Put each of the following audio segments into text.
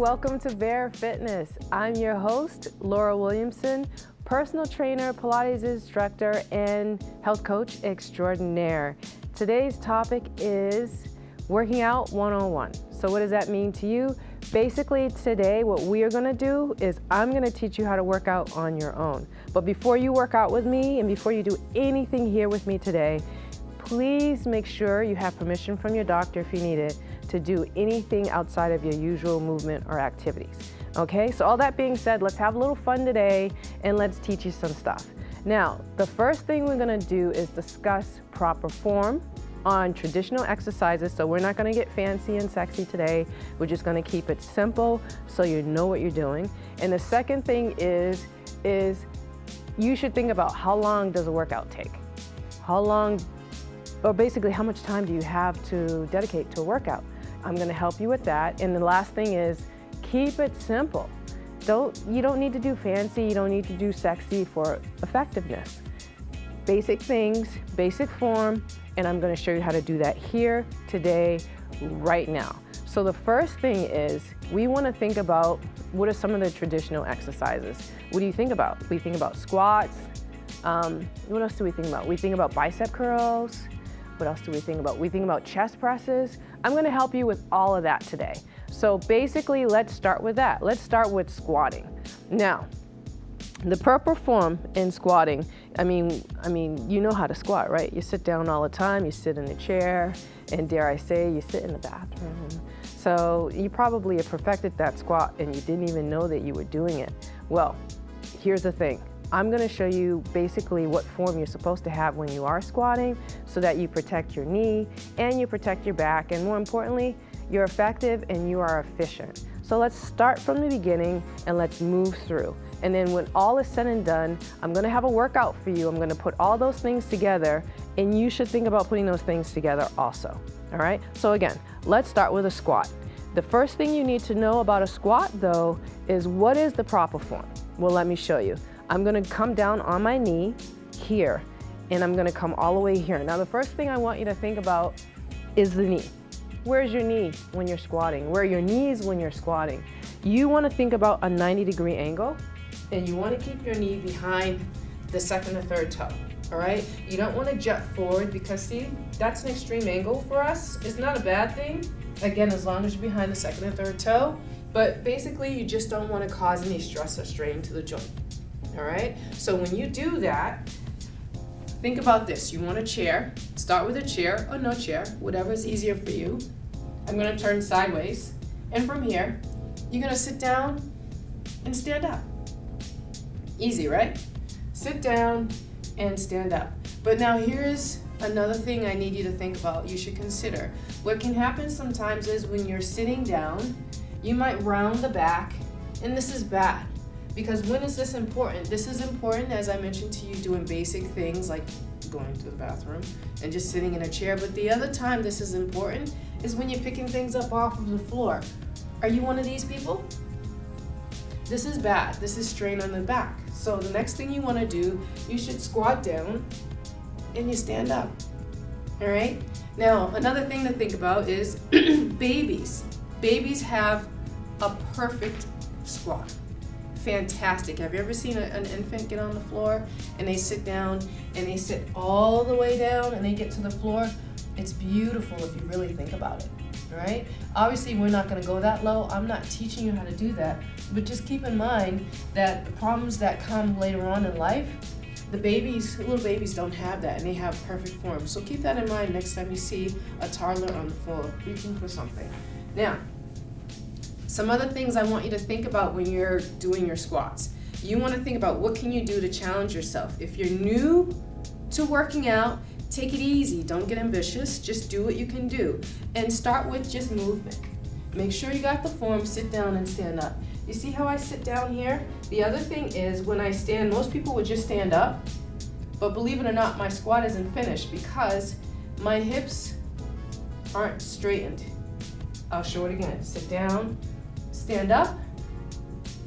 welcome to Bear Fitness. I'm your host, Laura Williamson, personal trainer, Pilates instructor, and health coach extraordinaire. Today's topic is working out 101. So what does that mean to you? Basically today what we are going to do is I'm going to teach you how to work out on your own. But before you work out with me and before you do anything here with me today, please make sure you have permission from your doctor if you need it to do anything outside of your usual movement or activities. Okay, so all that being said, let's have a little fun today and let's teach you some stuff. Now, the first thing we're going to do is discuss proper form on traditional exercises. So we're not going to get fancy and sexy today. We're just going to keep it simple so you know what you're doing. And the second thing is you should think about how long does a workout take? How long, or basically how much time do you have to dedicate to a workout? I'm going to help you with that. And the last thing is keep it simple. You don't need to do fancy, you don't need to do sexy for effectiveness. Basic things, basic form, and I'm going to show you how to do that here, today, right now. So the first thing is we want to think about what are some of the traditional exercises. What do you think about? We think about squats. What else do we think about? We think about bicep curls. What else do we think about? We think about chest presses. I'm going to help you with all of that today. So basically, let's start with that. Let's start with squatting. Now, the proper form in squatting, I mean, you know how to squat, right? You sit down all the time, you sit in a chair, and dare I say, you sit in the bathroom. So you probably have perfected that squat and you didn't even know that you were doing it. Well, here's the thing. I'm going to show you basically what form you're supposed to have when you are squatting so that you protect your knee and you protect your back, and more importantly, you're effective and you are efficient. So let's start from the beginning and let's move through. And then when all is said and done, I'm going to have a workout for you. I'm going to put all those things together, and you should think about putting those things together also. All right? So again, let's start with a squat. The first thing you need to know about a squat, though, is what is the proper form? Well, let me show you. I'm going to come down on my knee here, and I'm going to come all the way here. Now, the first thing I want you to think about is the knee. Where's your knee when you're squatting? Where are your knees when you're squatting? You want to think about a 90-degree angle, and you want to keep your knee behind the second or third toe, all right? You don't want to jut forward because, see, that's an extreme angle for us. It's not a bad thing, again, as long as you're behind the second or third toe, but basically you just don't want to cause any stress or strain to the joint. All right, so when you do that, think about this. You want a chair. Start with a chair or no chair, whatever is easier for you. I'm going to turn sideways, and from here, you're going to sit down and stand up. Easy, right? Sit down and stand up. But now here's another thing I need you to think about, you should consider. What can happen sometimes is when you're sitting down, you might round the back, and this is bad. Because when is this important? This is important, as I mentioned to you, doing basic things like going to the bathroom and just sitting in a chair. But the other time this is important is when you're picking things up off of the floor. Are you one of these people? This is bad. This is strain on the back. So the next thing you want to do, you should squat down and you stand up. All right? Now, another thing to think about is babies. Babies have a perfect squat. Fantastic. Have you ever seen an infant get on the floor and they sit down and they sit all the way down and they get to the floor? It's beautiful if you really think about it, right? Obviously, we're not going to go that low. I'm not teaching you how to do that, but just keep in mind that the problems that come later on in life, little babies don't have that, and they have perfect form. So keep that in mind next time you see a toddler on the floor reaching for something. Now, some other things I want you to think about when you're doing your squats. You want to think about what can you do to challenge yourself. If you're new to working out, take it easy. Don't get ambitious. Just do what you can do. And start with just movement. Make sure you got the form. Sit down and stand up. You see how I sit down here? The other thing is when I stand, most people would just stand up. But believe it or not, my squat isn't finished because my hips aren't straightened. I'll show it again. Sit down. Stand up,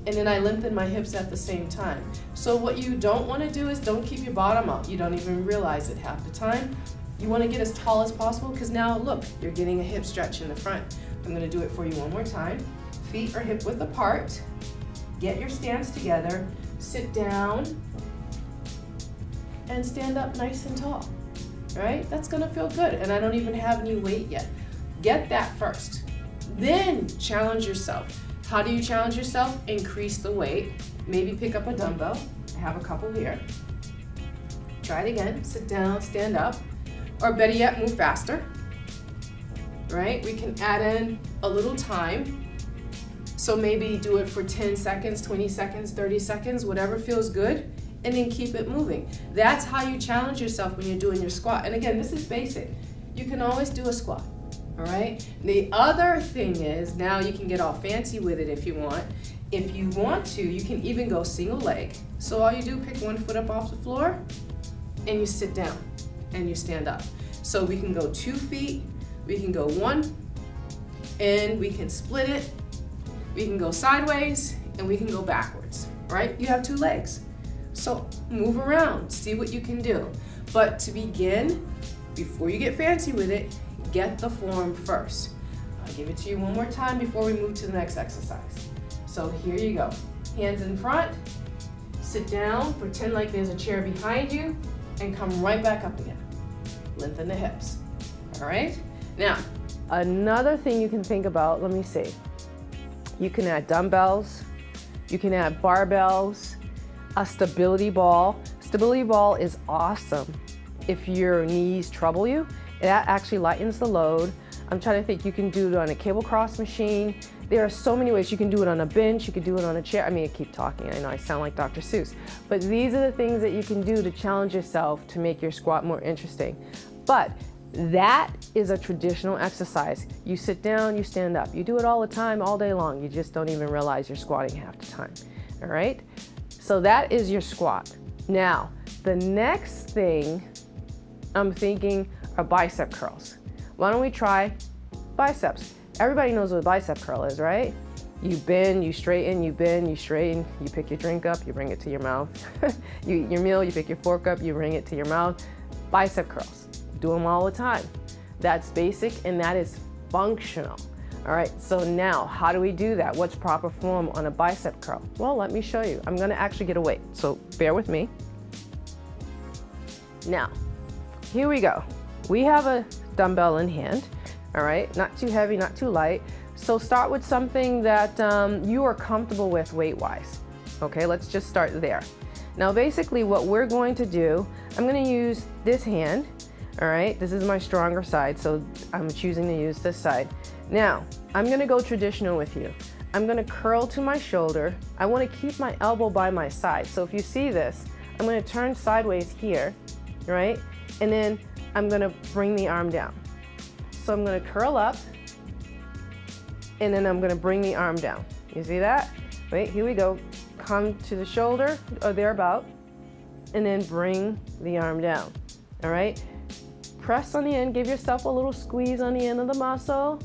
and then I lengthen my hips at the same time. So what you don't want to do is don't keep your bottom out. You don't even realize it half the time. You want to get as tall as possible because now look, you're getting a hip stretch in the front. I'm going to do it for you one more time. Feet are hip width apart. Get your stance together. Sit down and stand up nice and tall. All right? That's gonna feel good. And I don't even have any weight yet. Get that first. Then challenge yourself. How do you challenge yourself? Increase the weight. Maybe pick up a dumbbell. I have a couple here. Try it again. Sit down, stand up. Or better yet, move faster. Right? We can add in a little time. So maybe do it for 10 seconds, 20 seconds, 30 seconds, whatever feels good, and then keep it moving. That's how you challenge yourself when you're doing your squat. And again, this is basic. You can always do a squat, all right? The other thing is, now you can get all fancy with it if you want. If you want to, you can even go single leg. So all you do, pick one foot up off the floor, and you sit down, and you stand up. So we can go 2 feet, we can go 1, and we can split it. We can go sideways and we can go backwards, right? You have 2 legs. So move around, see what you can do. But to begin, before you get fancy with it, get the form first. I'll give it to you one more time before we move to the next exercise. So here you go. Hands in front, sit down, pretend like there's a chair behind you, and come right back up again. Lengthen the hips, all right? Now, another thing you can think about, let me see. You can add dumbbells, you can add barbells, a stability ball. Stability ball is awesome if your knees trouble you. That actually lightens the load. I'm trying to think, you can do it on a cable cross machine. There are so many ways. You can do it on a bench, you can do it on a chair. I mean, I keep talking, I know I sound like Dr. Seuss, but these are the things that you can do to challenge yourself to make your squat more interesting. But that is a traditional exercise. You sit down, you stand up. You do it all the time, all day long. You just don't even realize you're squatting half the time, all right? So that is your squat. Now, the next thing I'm thinking are bicep curls. Why don't we try biceps? Everybody knows what a bicep curl is, right? You bend, you straighten, you bend, you straighten, you pick your drink up, you bring it to your mouth. You eat your meal, you pick your fork up, you bring it to your mouth. Bicep curls. Do them all the time. That's basic and that is functional. All right, so now how do we do that? What's proper form on a bicep curl? Well, let me show you. I'm gonna actually get a weight, so bear with me. Now, here we go. We have a dumbbell in hand, all right? Not too heavy, not too light. So start with something that you are comfortable with weight-wise. Okay, let's just start there. Now, basically what we're going to do, I'm gonna use this hand. All right, this is my stronger side, so I'm choosing to use this side. Now, I'm gonna go traditional with you. I'm gonna curl to my shoulder. I wanna keep my elbow by my side. So if you see this, I'm gonna turn sideways here, right? And then I'm gonna bring the arm down. So I'm gonna curl up, and then I'm gonna bring the arm down. You see that? Wait, here we go. Come to the shoulder, or thereabout, and then bring the arm down, all right? Press on the end, give yourself a little squeeze on the end of the muscle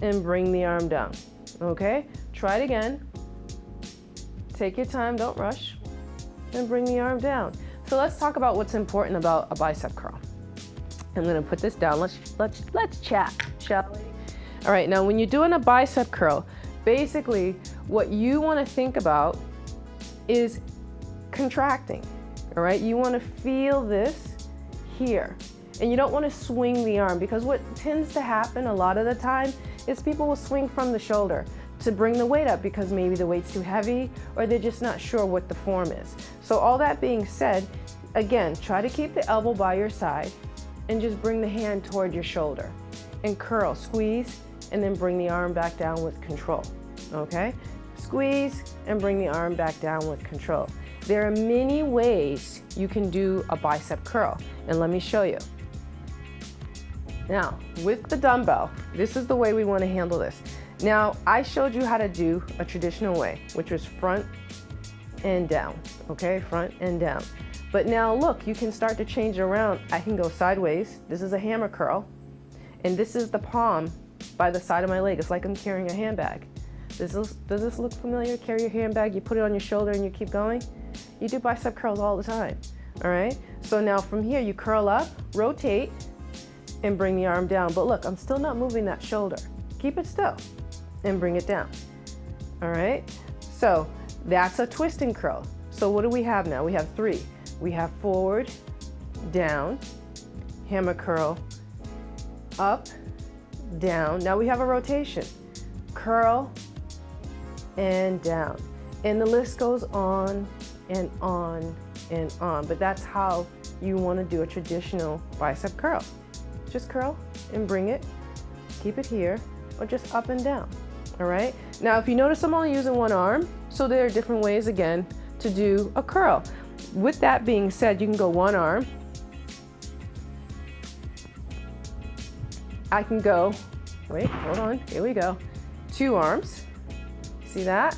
and bring the arm down, okay? Try it again. Take your time, don't rush, and bring the arm down. So let's talk about what's important about a bicep curl. I'm gonna put this down, let's chat, shall we? All right, now when you're doing a bicep curl, basically what you wanna think about is contracting, all right? You wanna feel this here. And you don't want to swing the arm, because what tends to happen a lot of the time is people will swing from the shoulder to bring the weight up because maybe the weight's too heavy or they're just not sure what the form is. So all that being said, again, try to keep the elbow by your side and just bring the hand toward your shoulder and curl, squeeze, and then bring the arm back down with control, okay? Squeeze and bring the arm back down with control. There are many ways you can do a bicep curl, and let me show you. Now, with the dumbbell, this is the way we want to handle this. Now, I showed you how to do a traditional way, which was front and down, okay? Front and down. But now look, you can start to change it around. I can go sideways. This is a hammer curl. And this is the palm by the side of my leg. It's like I'm carrying a handbag. Does this look familiar? Carry your handbag, you put it on your shoulder and you keep going? You do bicep curls all the time, all right? So now from here, you curl up, rotate, and bring the arm down. But look, I'm still not moving that shoulder. Keep it still and bring it down. All right, so that's a twist and curl. So what do we have now? We have 3. We have forward, down, hammer curl, up, down. Now we have a rotation, curl, and down. And the list goes on and on and on, but that's how you want to do a traditional bicep curl. Just curl and bring it, keep it here, or just up and down, all right? Now, if you notice, I'm only using one arm, so there are different ways, again, to do a curl. With that being said, you can go one arm. I can go, wait, hold on, here we go. 2 arms, see that?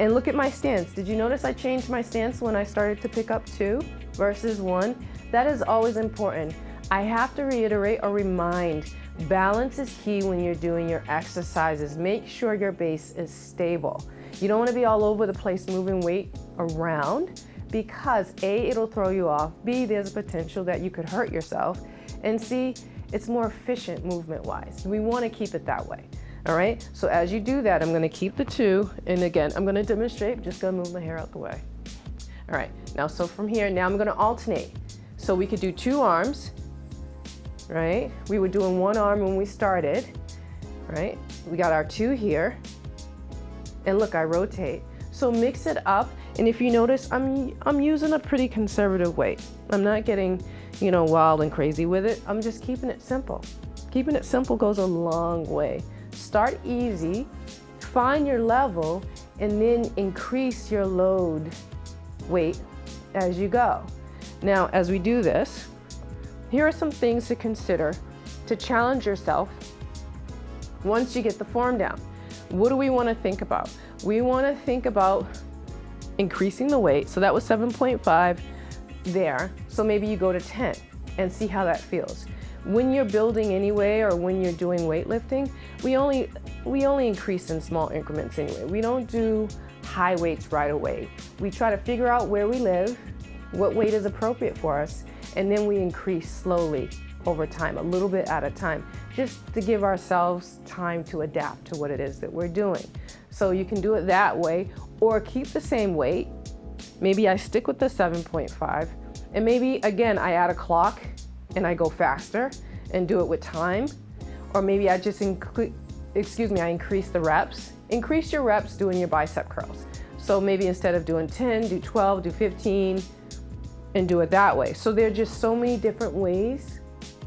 And look at my stance. Did you notice I changed my stance when I started to pick up 2 versus 1? That is always important. I have to reiterate or remind, balance is key when you're doing your exercises. Make sure your base is stable. You don't want to be all over the place moving weight around because A, it'll throw you off, B, there's a potential that you could hurt yourself, and C, it's more efficient movement-wise. We want to keep it that way. All right, so as you do that, I'm going to keep the 2, and again, I'm going to demonstrate, just going to move my hair out the way. All right, now so from here, now I'm going to alternate. So we could do 2 arms, right? We were doing 1 arm when we started, right? We got our 2 here, and look, I rotate. So mix it up, and if you notice, I'm using a pretty conservative weight. I'm not getting, you know, wild and crazy with it. I'm just keeping it simple. Keeping it simple goes a long way. Start easy, find your level, and then increase your load weight as you go. Now, as we do this, here are some things to consider to challenge yourself once you get the form down. What do we want to think about? We want to think about increasing the weight. So that was 7.5 there. So maybe you go to 10 and see how that feels. When you're building anyway, or when you're doing weightlifting, we only increase in small increments anyway. We don't do high weights right away. We try to figure out where we live, what weight is appropriate for us, and then we increase slowly over time, a little bit at a time, just to give ourselves time to adapt to what it is that we're doing. So you can do it that way, or keep the same weight. Maybe I stick with the 7.5, and maybe again I add a clock and I go faster and do it with time, or maybe I just I increase the reps. Increase your reps doing your bicep curls. So maybe instead of doing 10, do 12, do 15, and do it that way. So there are just so many different ways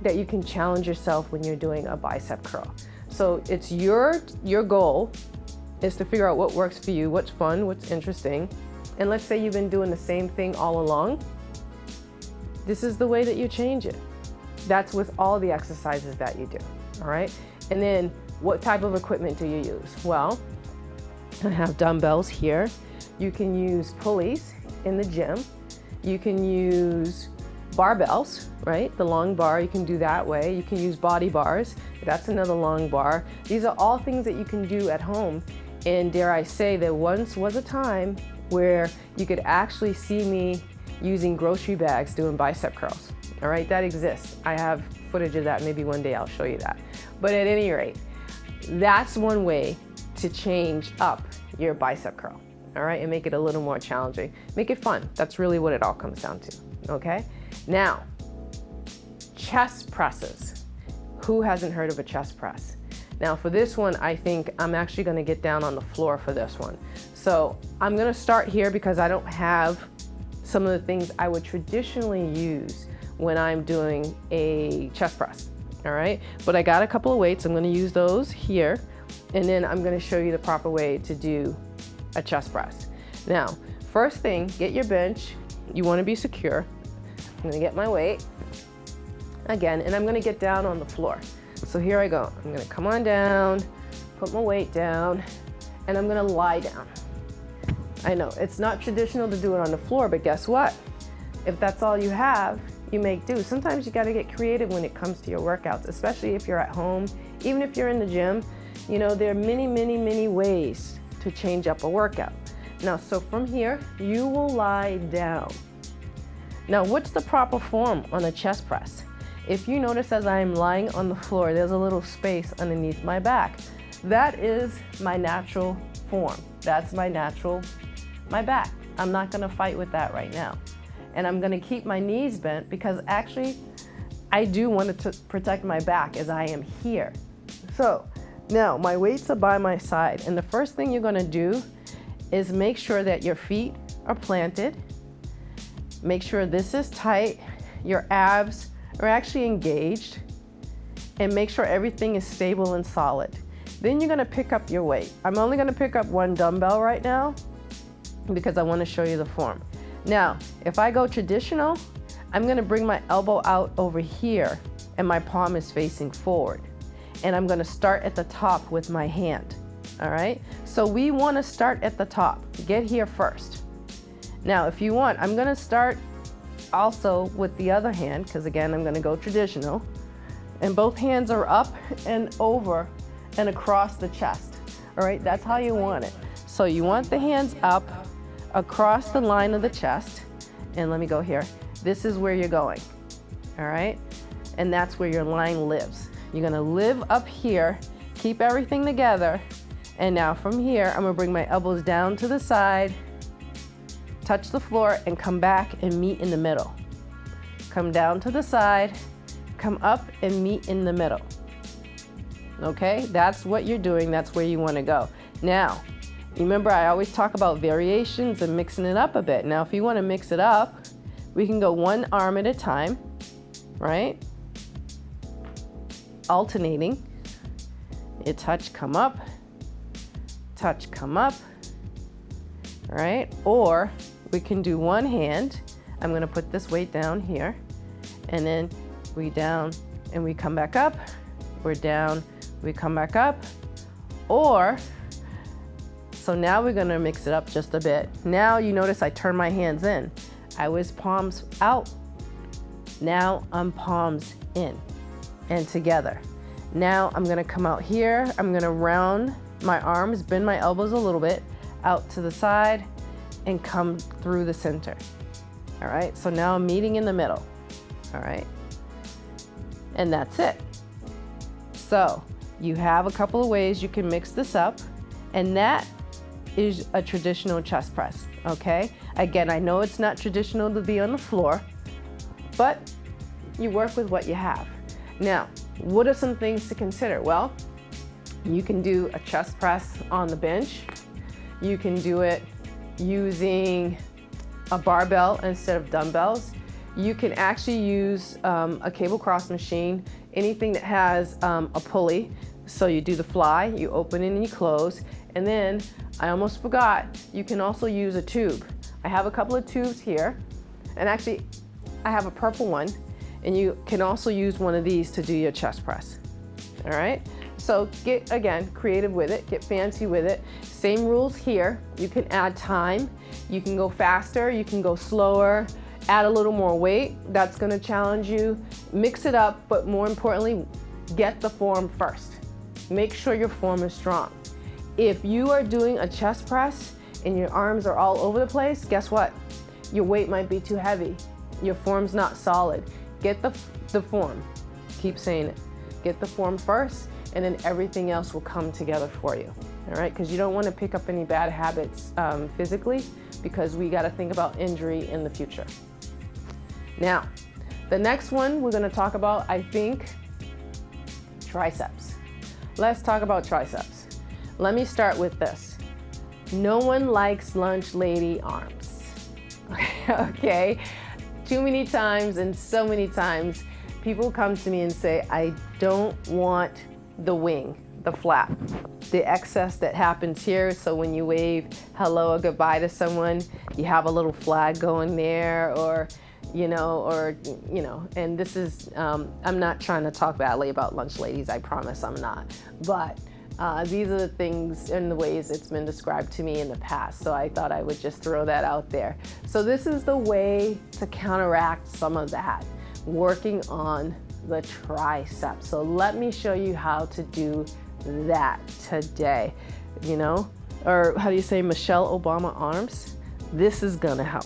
that you can challenge yourself when you're doing a bicep curl. So it's your goal is to figure out what works for you, what's fun, what's interesting. And let's say you've been doing the same thing all along. This is the way that you change it. That's with all the exercises that you do, all right? And then what type of equipment do you use? Well, I have dumbbells here. You can use pulleys in the gym. You can use barbells, right? The long bar, you can do that way. You can use body bars. That's another long bar. These are all things that you can do at home. And dare I say, there once was a time where you could actually see me using grocery bags doing bicep curls. All right, that exists. I have footage of that. Maybe one day I'll show you that. But at any rate, that's one way to change up your bicep curl, all right, and make it a little more challenging. Make it fun. That's really what it all comes down to, okay? Now, chest presses. Who hasn't heard of a chest press? Now for this one, I think I'm actually gonna get down on the floor for this one. So I'm gonna start here because I don't have some of the things I would traditionally use when I'm doing a chest press, all right? But I got a couple of weights. I'm gonna use those here, and then I'm gonna show you the proper way to do a chest press. Now, first thing, get your bench. You wanna be secure. I'm gonna get my weight, again, and I'm gonna get down on the floor. So here I go. I'm gonna come on down, put my weight down, and I'm gonna lie down. I know, it's not traditional to do it on the floor, but guess what? If that's all you have, you make do. Sometimes you gotta get creative when it comes to your workouts, especially if you're at home, even if you're in the gym. You know, there are many, many, many ways to change up a workout. Now, so from here, you will lie down. Now, what's the proper form on a chest press? If you notice as I'm lying on the floor, there's a little space underneath my back. That is my natural form. That's my natural, my back. I'm not gonna fight with that right now. And I'm gonna keep my knees bent because actually I do want to protect my back as I am here. So now my weights are by my side, and the first thing you're gonna do is make sure that your feet are planted. Make sure this is tight, your abs are actually engaged, and make sure everything is stable and solid. Then you're gonna pick up your weight. I'm only gonna pick up one dumbbell right now because I wanna show you the form. Now, if I go traditional, I'm gonna bring my elbow out over here and my palm is facing forward. And I'm gonna start at the top with my hand, all right? So we wanna start at the top, get here first. Now, if you want, I'm gonna start also with the other hand, because again, I'm gonna go traditional, and both hands are up and over and across the chest, all right? That's how you want it. So you want the hands up across the line of the chest, and let me go here. This is where you're going, all right? And that's where your line lives. You're gonna live up here, keep everything together, and now from here, I'm gonna bring my elbows down to the side, touch the floor, and come back and meet in the middle. Come down to the side, come up and meet in the middle. Okay, that's what you're doing, that's where you wanna go. Now, remember I always talk about variations and mixing it up a bit. Now, if you wanna mix it up, we can go one arm at a time, right? Alternating. You touch, come up, touch, come up, right? Or we can do one hand. I'm gonna put this weight down here, and then we down and we come back up, we're down, we come back up, or, so now we're gonna mix it up just a bit. Now you notice I turn my hands in. I was palms out. Now I'm palms in and together. Now I'm gonna come out here. I'm gonna round my arms, bend my elbows a little bit, out to the side, and come through the center. All right, so now I'm meeting in the middle. All right, and that's it. So you have a couple of ways you can mix this up, and that is a traditional chest press, okay? Again, I know it's not traditional to be on the floor, but you work with what you have. Now, what are some things to consider? Well, you can do a chest press on the bench. You can do it using a barbell instead of dumbbells. You can actually use a cable cross machine, anything that has a pulley. So you do the fly, you open it and you close. And then, I almost forgot, you can also use a tube. I have a couple of tubes here, and actually I have a purple one, and you can also use one of these to do your chest press. All right, so get, again, creative with it, get fancy with it. Same rules here. You can add time, you can go faster, you can go slower, add a little more weight. That's gonna challenge you. Mix it up, but more importantly, get the form first. Make sure your form is strong. If you are doing a chest press and your arms are all over the place, guess what? Your weight might be too heavy. Your form's not solid. Get the form. Keep saying it. Get the form first, and then everything else will come together for you. All right, because you don't want to pick up any bad habits physically, because we got to think about injury in the future. Now, the next one we're going to talk about, I think, triceps. Let's talk about triceps. Let me start with this. No one likes lunch lady arms. Okay? Too many times and so many times people come to me and say, I don't want the wing, the flap, the excess that happens here. So when you wave hello or goodbye to someone, you have a little flag going there, or and this is, I'm not trying to talk badly about lunch ladies, I promise I'm not. But these are the things and the ways it's been described to me in the past. So I thought I would just throw that out there. So this is the way to counteract some of that, working on the triceps. So let me show you how to do that today, or how do you say, Michelle Obama arms? This is gonna help.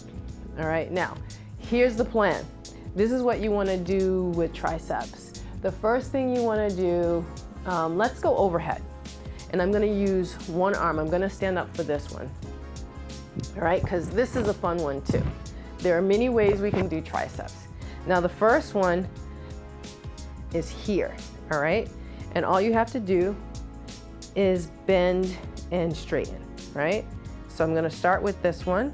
All right, now, here's the plan. This is what you wanna do with triceps. The first thing you wanna do, let's go overhead. and I'm gonna use one arm. I'm gonna stand up for this one, all right? Because this is a fun one too. There are many ways we can do triceps. Now the first one is here, all right? And all you have to do is bend and straighten, right? So I'm gonna start with this one.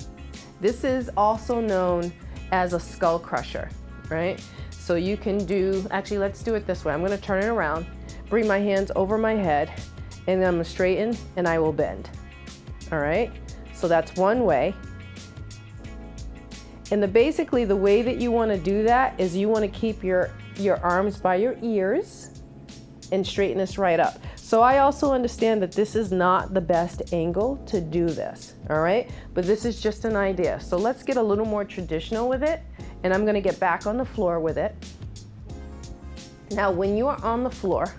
This is also known as a skull crusher, right? So you can do, actually let's do it this way. I'm gonna turn it around, bring my hands over my head, and then I'm gonna straighten and I will bend, all right? So that's one way. And basically the way that you wanna do that is you wanna keep your arms by your ears and straighten this right up. So I also understand that this is not the best angle to do this, all right? But this is just an idea. So let's get a little more traditional with it, and I'm gonna get back on the floor with it. Now, when you are on the floor,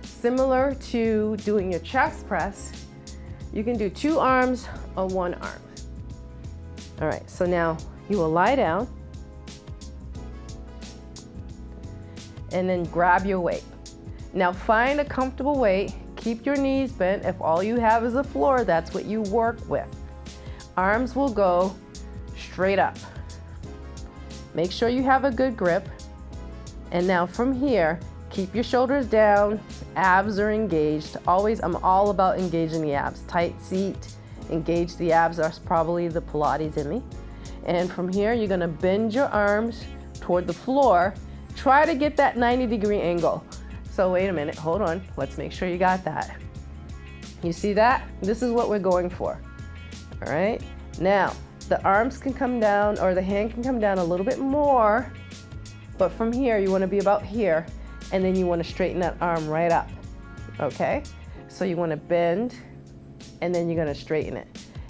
similar to doing your chest press, you can do 2 arms or 1 arm. All right, so now you will lie down and then grab your weight. Now find a comfortable weight, keep your knees bent. If all you have is a floor, that's what you work with. Arms will go straight up. Make sure you have a good grip. And now from here, keep your shoulders down, abs are engaged. Always, I'm all about engaging the abs. Tight seat, engage the abs, that's probably the Pilates in me. And from here, you're gonna bend your arms toward the floor. Try to get that 90-degree angle. So wait a minute, hold on. Let's make sure you got that. You see that? This is what we're going for, all right? Now, the arms can come down, or the hand can come down a little bit more, but from here, you wanna be about here, and then you wanna straighten that arm right up, okay? So you wanna bend, and then you're gonna straighten it.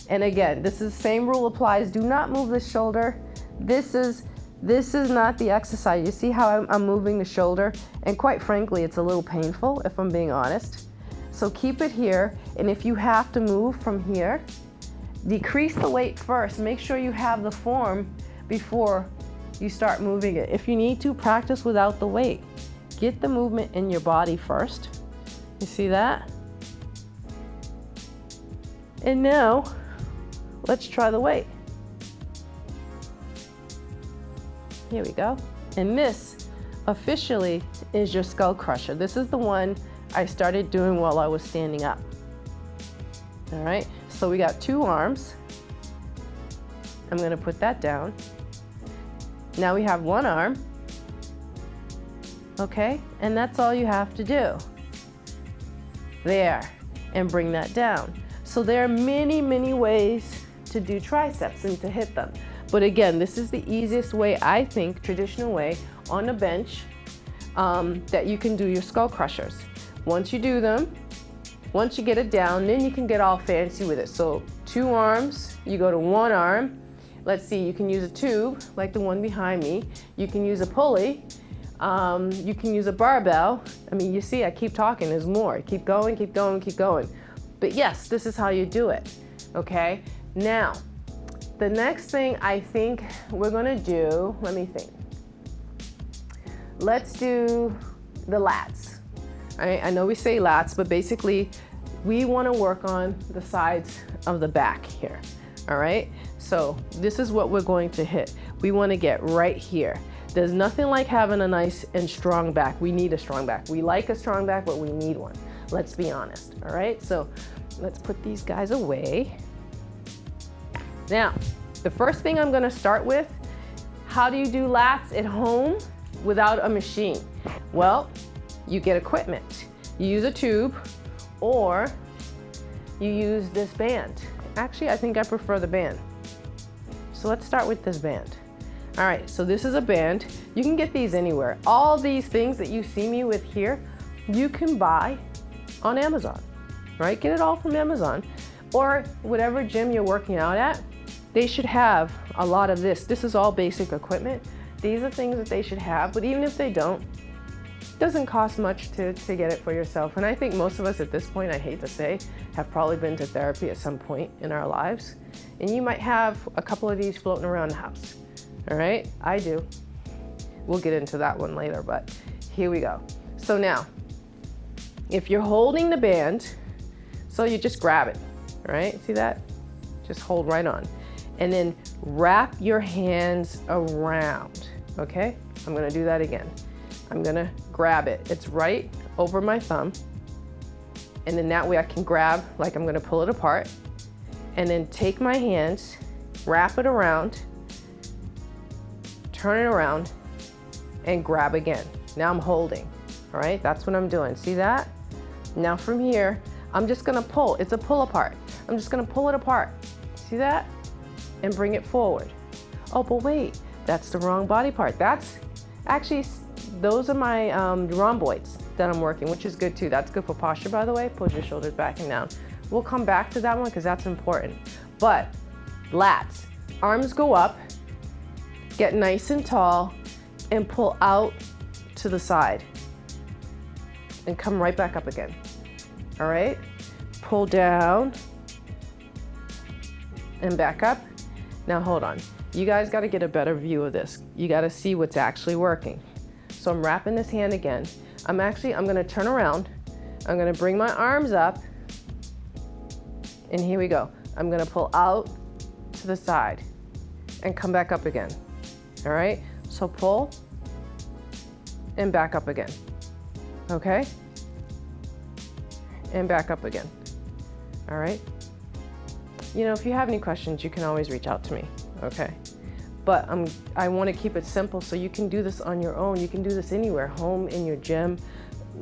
And again, this is the same rule applies. Do not move the shoulder. This is not the exercise. You see how I'm moving the shoulder? And quite frankly, it's a little painful if I'm being honest. So keep it here. And if you have to move from here, decrease the weight first. Make sure you have the form before you start moving it. If you need to, practice without the weight. Get the movement in your body first. You see that? And now, let's try the weight. Here we go. And this officially is your skull crusher. This is the one I started doing while I was standing up. All right, so we got 2 arms. I'm gonna put that down. Now we have 1 arm. Okay, and that's all you have to do. There, and bring that down. So there are many, many ways to do triceps and to hit them. But again, this is the easiest way, I think, traditional way, on a bench that you can do your skull crushers. Once you do them, once you get it down, then you can get all fancy with it. So 2 arms, you go to 1 arm. Let's see, you can use a tube, like the one behind me. You can use a pulley. You can use a barbell. I mean, you see, I keep talking, there's more. Keep going, keep going, keep going. But yes, this is how you do it, okay? Now, the next thing I think we're gonna do, let me think. Let's do the lats. All right, I know we say lats, but basically we wanna work on the sides of the back here, all right? So this is what we're going to hit. We wanna get right here. There's nothing like having a nice and strong back. We need a strong back. We like a strong back, but we need one. Let's be honest, all right? So let's put these guys away. Now, the first thing I'm gonna start with, how do you do lats at home without a machine? Well, you get equipment. You use a tube, or you use this band. Actually, I think I prefer the band. So let's start with this band. All right, so this is a band. You can get these anywhere. All these things that you see me with here, you can buy on Amazon, right? Get it all from Amazon, or whatever gym you're working out at. They should have a lot of this. This is all basic equipment. These are things that they should have, but even if they don't, it doesn't cost much to get it for yourself. And I think most of us at this point, I hate to say, have probably been to therapy at some point in our lives. And you might have a couple of these floating around the house, all right? I do. We'll get into that one later, but here we go. So now, if you're holding the band, So you just grab it, all right? See that? Just hold right on. And then wrap your hands around, okay? I'm gonna do that again. I'm gonna grab it. It's right over my thumb. And then that way I can grab, like I'm gonna pull it apart. And then take my hands, wrap it around, turn it around, and grab again. Now I'm holding, all right? That's what I'm doing, see that? Now from here, I'm just gonna pull, it's a pull apart. I'm just gonna pull it apart, see that? And bring it forward. Oh, but wait, that's the wrong body part. That's actually, those are my rhomboids that I'm working, which is good too. That's good for posture, by the way. Push your shoulders back and down. We'll come back to that one because that's important. But lats, arms go up, get nice and tall, and pull out to the side. And come right back up again. All right? Pull down and back up. Now hold on. You guys got to get a better view of this. You got to see what's actually working. So I'm wrapping this hand again. I'm going to turn around. I'm going to bring my arms up. And here we go. I'm going to pull out to the side and come back up again. All right? So pull and back up again. Okay? And back up again. All right? You know, if you have any questions, you can always reach out to me. Okay? But I want to keep it simple so you can do this on your own. You can do this anywhere, home, in your gym,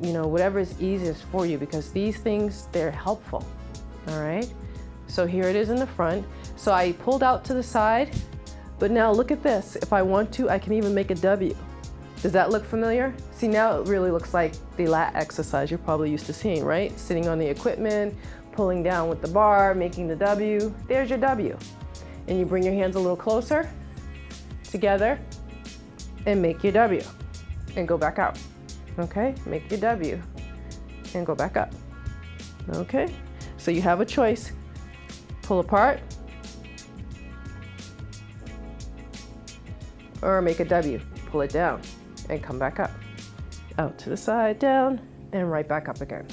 you know, whatever is easiest for you, because these things, they're helpful. All right? So here it is in the front. So I pulled out to the side, but now look at this. If I want to, I can even make a W. Does that look familiar? See, now it really looks like the lat exercise you're probably used to seeing, right? Sitting on the equipment, pulling down with the bar, making the W. There's your W. And you bring your hands a little closer together and make your W and go back out. Okay, make your W and go back up. Okay, so you have a choice. Pull apart or make a W. Pull it down and come back up. Out to the side, down, and right back up again.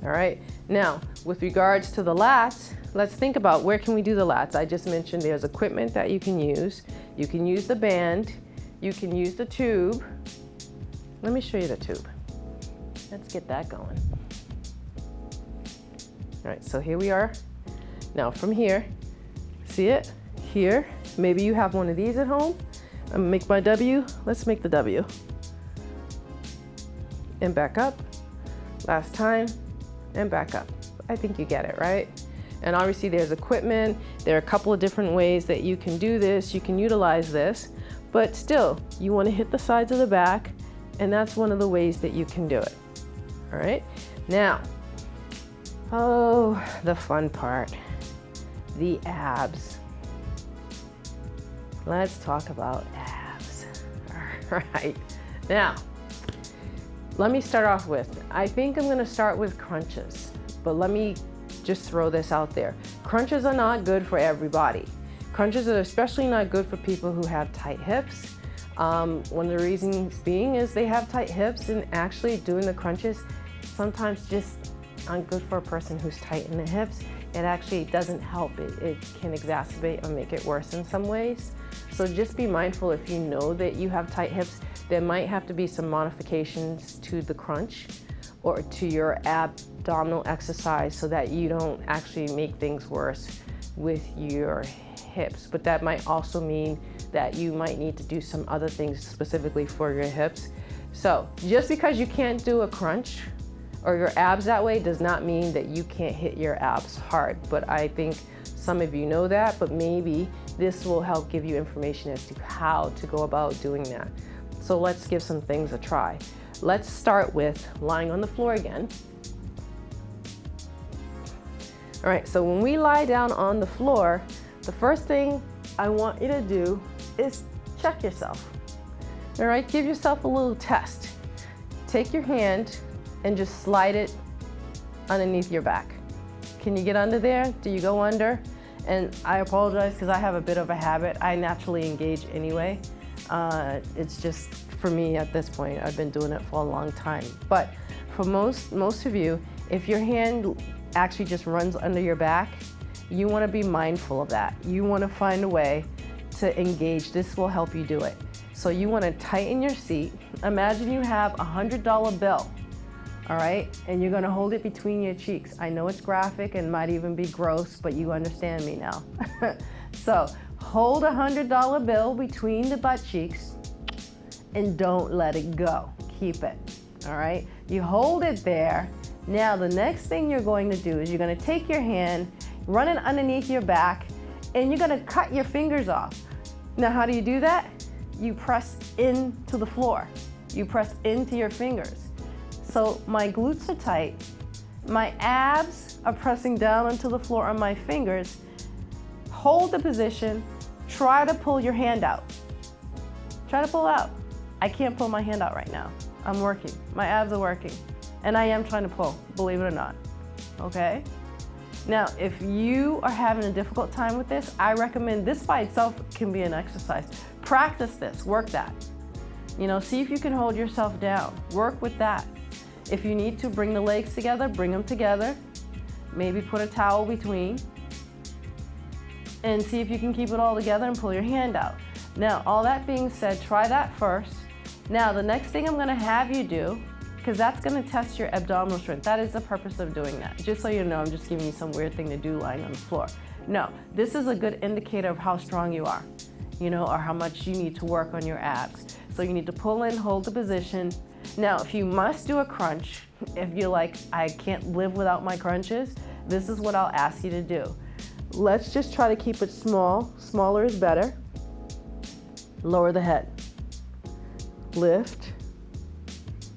All right, now with regards to the lats, let's think about where can we do the lats. I just mentioned there's equipment that you can use. You can use the band, you can use the tube. Let me show you the tube. Let's get that going. All right, so here we are. Now from here, see it? Here, maybe you have one of these at home. I'm gonna make my W. Let's make the W. And back up. Last time, and back up. I think you get it, right? And obviously there's equipment. There are a couple of different ways that you can do this. You can utilize this, but still, you wanna hit the sides of the back, and that's one of the ways that you can do it. All right? Now, oh, the fun part, the abs. Let's talk about abs. All right, now, let me start off with, I think I'm gonna start with crunches, but let me just throw this out there. Crunches are not good for everybody. Crunches are especially not good for people who have tight hips. One of the reasons being is they have tight hips, and actually doing the crunches sometimes just aren't good for a person who's tight in the hips. It actually doesn't help. It can exacerbate or make it worse in some ways. So just be mindful if you know that you have tight hips, there might have to be some modifications to the crunch or to your abdominal exercise so that you don't actually make things worse with your hips. But that might also mean that you might need to do some other things specifically for your hips. So just because you can't do a crunch or your abs that way does not mean that you can't hit your abs hard. But I think some of you know that, but maybe this will help give you information as to how to go about doing that. So let's give some things a try. Let's start with lying on the floor again. All right, so when we lie down on the floor, the first thing I want you to do is check yourself. All right, give yourself a little test. Take your hand and just slide it underneath your back. Can you get under there? Do you go under? And I apologize because I have a bit of a habit. I naturally engage anyway. It's just for me at this point. I've been doing it for a long time. But for most of you, if your hand actually just runs under your back, you want to be mindful of that. You want to find a way to engage. This will help you do it. So you want to tighten your seat. Imagine you have a $100 bill, all right? And you're going to hold it between your cheeks. I know it's graphic and might even be gross, but you understand me now. So hold a $100 bill between the butt cheeks and don't let it go. Keep it, all right? You hold it there. Now the next thing you're going to do is you're going to take your hand, run it underneath your back, and you're going to cut your fingers off. Now how do you do that? You press into the floor. You press into your fingers. So my glutes are tight. My abs are pressing down into the floor on my fingers. Hold the position. Try to pull your hand out. Try to pull out. I can't pull my hand out right now. I'm working. My abs are working. And I am trying to pull, believe it or not. Okay? Now, if you are having a difficult time with this, I recommend this by itself can be an exercise. Practice this, work that. You know, see if you can hold yourself down. Work with that. If you need to bring the legs together, bring them together. Maybe put a towel between. And see if you can keep it all together and pull your hand out. Now, all that being said, try that first. Now, the next thing I'm gonna have you do, because that's gonna test your abdominal strength. That is the purpose of doing that. Just so you know, I'm just giving you some weird thing to do lying on the floor. No, this is a good indicator of how strong you are, you know, or how much you need to work on your abs. So you need to pull in, hold the position. Now, if you must do a crunch, if you're like, I can't live without my crunches, this is what I'll ask you to do. Let's just try to keep it small. Smaller is better. Lower the head. Lift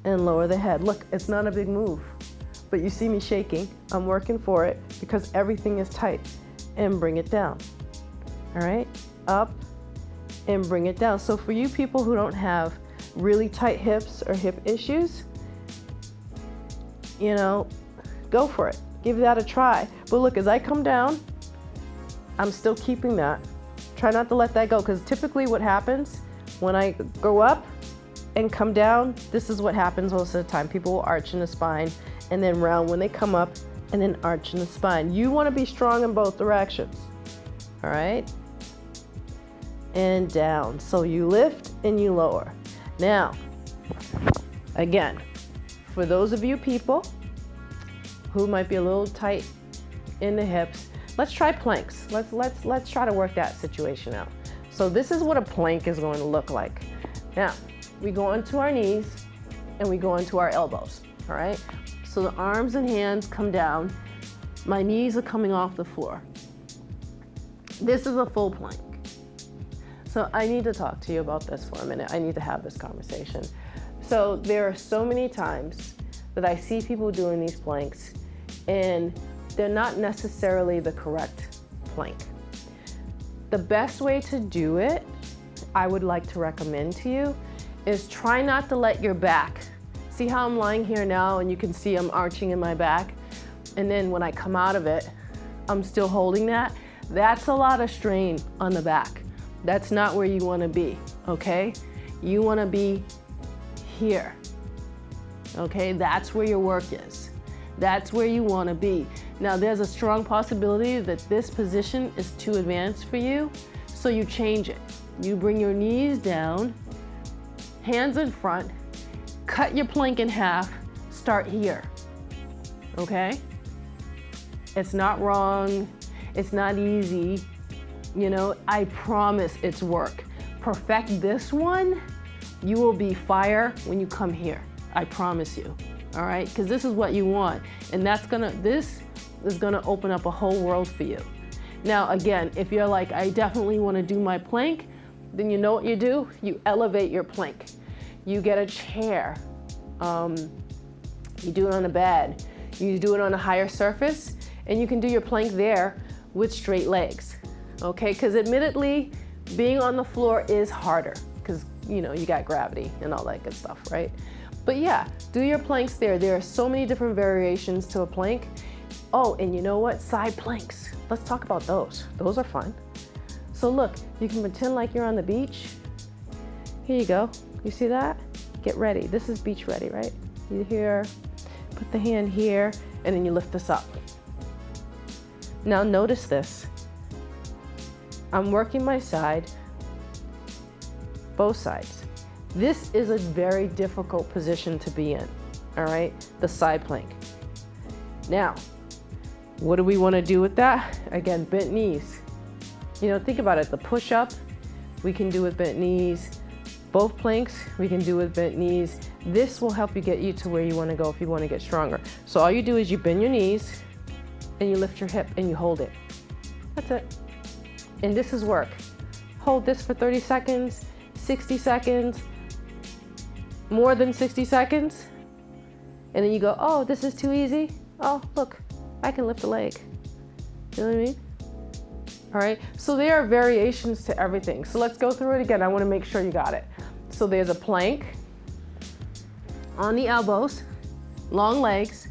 and lower the head. Look, it's not a big move, but you see me shaking. I'm working for it because everything is tight. And bring it down. All right, up and bring it down. So for you people who don't have really tight hips or hip issues, you know, go for it. Give that a try. But look, as I come down, I'm still keeping that. Try not to let that go, because typically what happens when I go up and come down, this is what happens most of the time. People will arch in the spine and then round when they come up and then arch in the spine. You want to be strong in both directions, all right? And down. So you lift and you lower. Now, again, for those of you people who might be a little tight in the hips, let's try planks. Let's try to work that situation out. So this is what a plank is going to look like. Now, we go onto our knees and we go onto our elbows, all right? So the arms and hands come down. My knees are coming off the floor. This is a full plank. So I need to talk to you about this for a minute. I need to have this conversation. So there are so many times that I see people doing these planks and they're not necessarily the correct plank. The best way to do it, I would like to recommend to you, is try not to let your back, see how I'm lying here now and you can see I'm arching in my back, and then when I come out of it, I'm still holding that. That's a lot of strain on the back. That's not where you want to be, okay? You want to be here, okay? That's where your work is. That's where you want to be. Now, there's a strong possibility that this position is too advanced for you, so you change it. You bring your knees down, hands in front, cut your plank in half, start here, okay? It's not wrong, it's not easy, you know, I promise it's work. Perfect this one, you will be fire when you come here, I promise you, all right? Because this is what you want, and this is gonna open up a whole world for you. Now, again, if you're like, I definitely wanna do my plank, then you know what you do? You elevate your plank. You get a chair, you do it on a bed, you do it on a higher surface, and you can do your plank there with straight legs, okay? Because admittedly, being on the floor is harder because, you know, you got gravity and all that good stuff, right? But yeah, do your planks there. There are so many different variations to a plank. Oh, and you know what? Side planks. Let's talk about those. Those are fun. So look, you can pretend like you're on the beach. Here you go. You see that? Get ready. This is beach ready, right? You here, put the hand here, and then you lift this up. Now notice this. I'm working my side, both sides. This is a very difficult position to be in, all right? The side plank. Now, what do we want to do with that? Again, bent knees. You know, think about it. The push-up, we can do with bent knees. Both planks, we can do with bent knees. This will help you get you to where you want to go if you want to get stronger. So all you do is you bend your knees and you lift your hip and you hold it. That's it. And this is work. Hold this for 30 seconds, 60 seconds, more than 60 seconds. And then you go, oh, this is too easy. Oh, look, I can lift a leg. You know what I mean? All right, so there are variations to everything. So let's go through it again. I want to make sure you got it. So there's a plank on the elbows, long legs,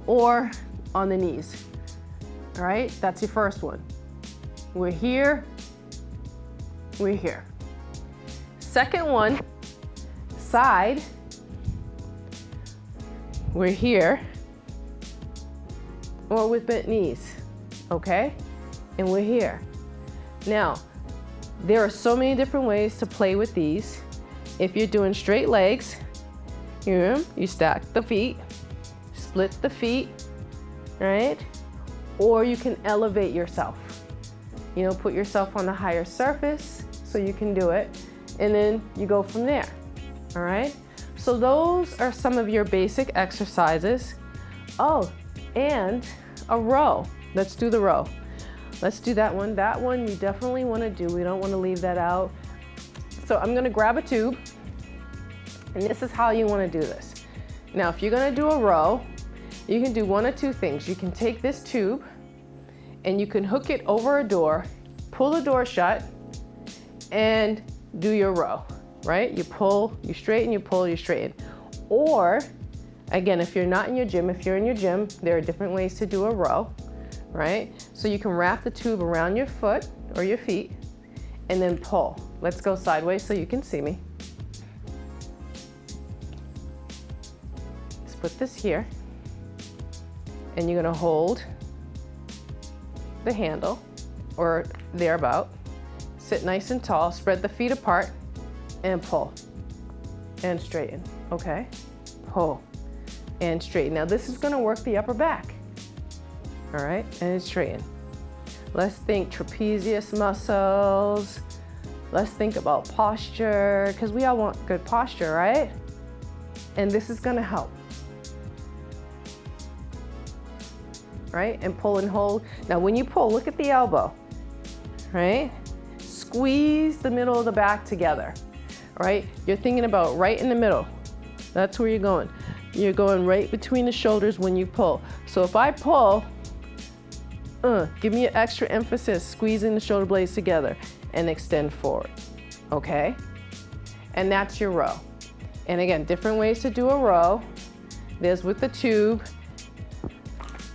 or on the knees. All right, that's your first one. We're here, we're here. Second one, side, we're here, or with bent knees, okay? And we're here. Now, there are so many different ways to play with these. If you're doing straight legs, you stack the feet, split the feet, right? Or you can elevate yourself. You know, put yourself on a higher surface so you can do it. And then you go from there, all right? So those are some of your basic exercises. Oh, and a row. Let's do the row. Let's do that one. That one you definitely want to do. We don't want to leave that out. So I'm going to grab a tube, and this is how you want to do this. Now, if you're going to do a row, you can do one of two things. You can take this tube and you can hook it over a door, pull the door shut, and do your row, right? You pull, you straighten, you pull, you straighten. Or, again, if you're not in your gym, if you're in your gym, there are different ways to do a row, right? So you can wrap the tube around your foot or your feet and then pull. Let's go sideways so you can see me. Let's put this here, and you're gonna hold the handle or thereabout. Sit nice and tall, spread the feet apart, and pull and straighten, okay? Pull and straighten. Now this is gonna work the upper back, all right? And straighten. Let's think trapezius muscles. Let's think about posture, because we all want good posture, right? And this is gonna help, right? And pull and hold. Now when you pull, look at the elbow, right? Squeeze the middle of the back together, right? You're thinking about right in the middle. That's where you're going. You're going right between the shoulders when you pull. So if I pull, give me an extra emphasis, squeezing the shoulder blades together and extend forward, okay? And that's your row. And again, different ways to do a row. There's with the tube,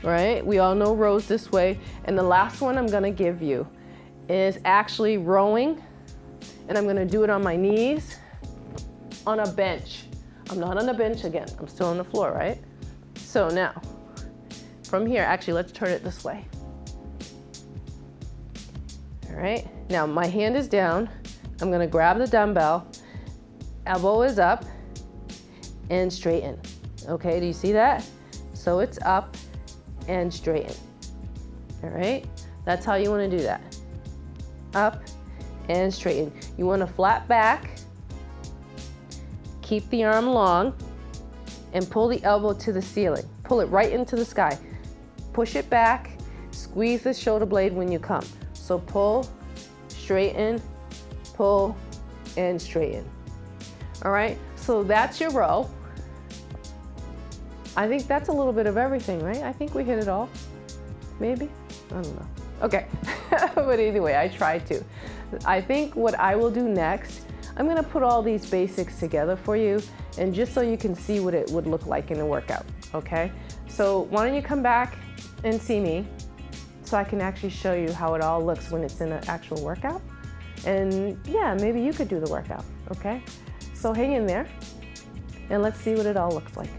right? We all know rows this way. And the last one I'm gonna give you is actually rowing, and I'm gonna do it on my knees on a bench. I'm not on a bench again, I'm still on the floor, right? So now, from here, actually, let's turn it this way. All right, now my hand is down. I'm gonna grab the dumbbell, elbow is up, and straighten. Okay, do you see that? So it's up and straighten. All right, that's how you wanna do that. Up and straighten. You want a flat back, keep the arm long, and pull the elbow to the ceiling. Pull it right into the sky. Push it back, squeeze the shoulder blade when you come. So pull, straighten, pull, and straighten. All right, so that's your row. I think that's a little bit of everything, right? I think we hit it all, maybe? I don't know. Okay, but anyway, I tried to. I think what I will do next, I'm gonna put all these basics together for you, and just so you can see what it would look like in a workout, okay? So why don't you come back and see me so I can actually show you how it all looks when it's in an actual workout. And yeah, maybe you could do the workout, okay? So hang in there and let's see what it all looks like.